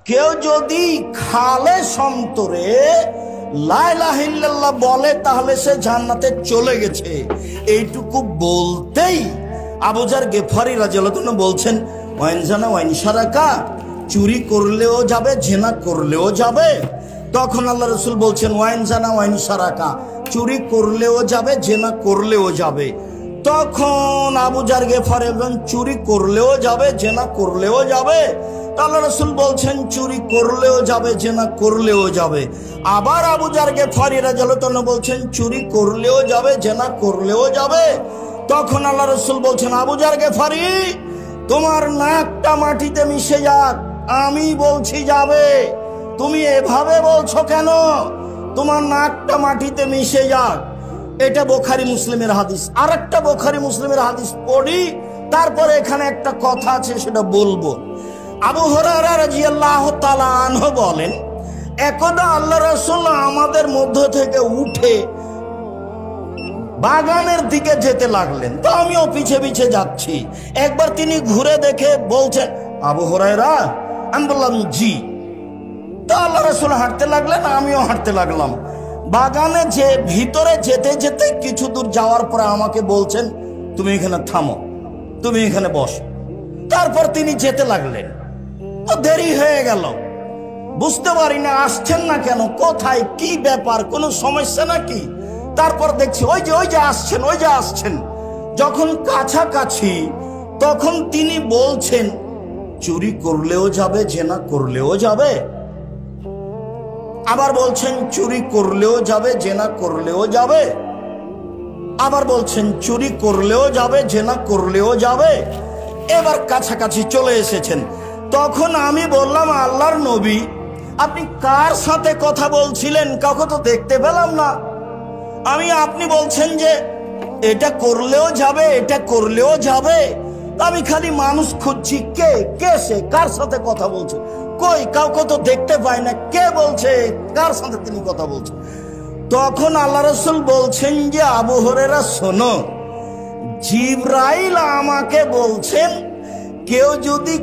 কেউ যদি খালে সন্তরে লা ইলাহা ইল্লাল্লাহ বলে তাহলে সে জান্নাতে চলে গেছে, এইটুকু বলতেই আবু যার গেফারি রাদিয়াল্লাহু আনহু বলছেন ওয়াইন জানা ওয়াইন সারাকা, চুরি করলেও যাবে জেনা করলেও যাবে। তখন আল্লাহ রাসূল বলছেন ওয়াইন জানা ওয়াইন সারাকা, চুরি করলেও যাবে জেনা করলেও যাবে। তখন আবু যার গেফারি বলেন চুরি করলেও যাবে জেনা করলেও যাবে। আল্লাহ রাসূল বলছেন চুরি করলেও যাবে জেনা করলেও যাবে। আবার আবু যার গেফারি রাদিয়াল্লাহু আনহু বলছেন চুরি করলেও যাবে জেনা করলেও যাবে। তখন আল্লাহ রাসূল বলছেন আবু যার গেফারি, তোমার নাকটা মাটিতে মিশে যাক, আমি বলছি যাবে, তুমি এভাবে বলছো কেন? তোমার নাকটা মাটিতে মিশে যাক। এটা বুখারী মুসলিমের হাদিস। আরেকটা বুখারী মুসলিমের হাদিস পড়ি, তারপরে এখানে একটা কথা আছে সেটা বলবো। আবু হুরায়রা রাদিয়াল্লাহু তাআলা আনহু বলেন, একদা আল্লাহ রাসূল আমাদের মধ্য থেকে উঠে বাগানের দিকে যেতে লাগলেন, তো আমিও পিছে পিছে যাচ্ছি। একবার তিনি ঘুরে দেখে বলছেন আবু হুরায়রা, আমি বললাম জি। তো আল্লাহ রাসূল হাঁটতে লাগলেন, আমিও হাঁটতে লাগলাম। বাগানে যে ভিতরে যেতে যেতে কিছু দূর যাওয়ার পরে আমাকে বলছেন তুমি এখানে থামো, তুমি এখানে বসো। তারপর তিনি যেতে লাগলেন, তো দেরি হয়ে গেল, বুঝতে পারি না আসছেন না কেন, কোথায়, কি ব্যাপার, কোনো সমস্যা নাকি। তারপর দেখছি ওই যে আসছেন, ওই যে আসছেন। যখন কাছাকাছি তখন তিনি বলছেন চুরি করলেও যাবে জেনা করলেও যাবে। আবার বলছেন চুরি করলেও যাবে জেনা করলেও যাবে। আবার বলছেন চুরি করলেও যাবে জেনা করলেও যাবে। এবার কাছাকাছি চলে এসেছেন। তখন আমি বললাম আল্লাহর নবী, আপনি কার সাথে কথা বলছিলেন? কাউকে তো দেখতে পেলাম না। আপনি বলছেন যে এটা করলেও যাবে এটা করলেও যাবে, আমি খালি মানুষ খুঁজছি, কে সে, কার সাথে কথা বলছে, কই কাউকে তো দেখতে পাই না, কে বলছে, কার সাথে তিনি কথা বলছেন। তখন আল্লাহ রাসূল বলছেন যে আবু হুরায়রা শোনো, জিবরাইল আমাকে বলছেন কেউ যদি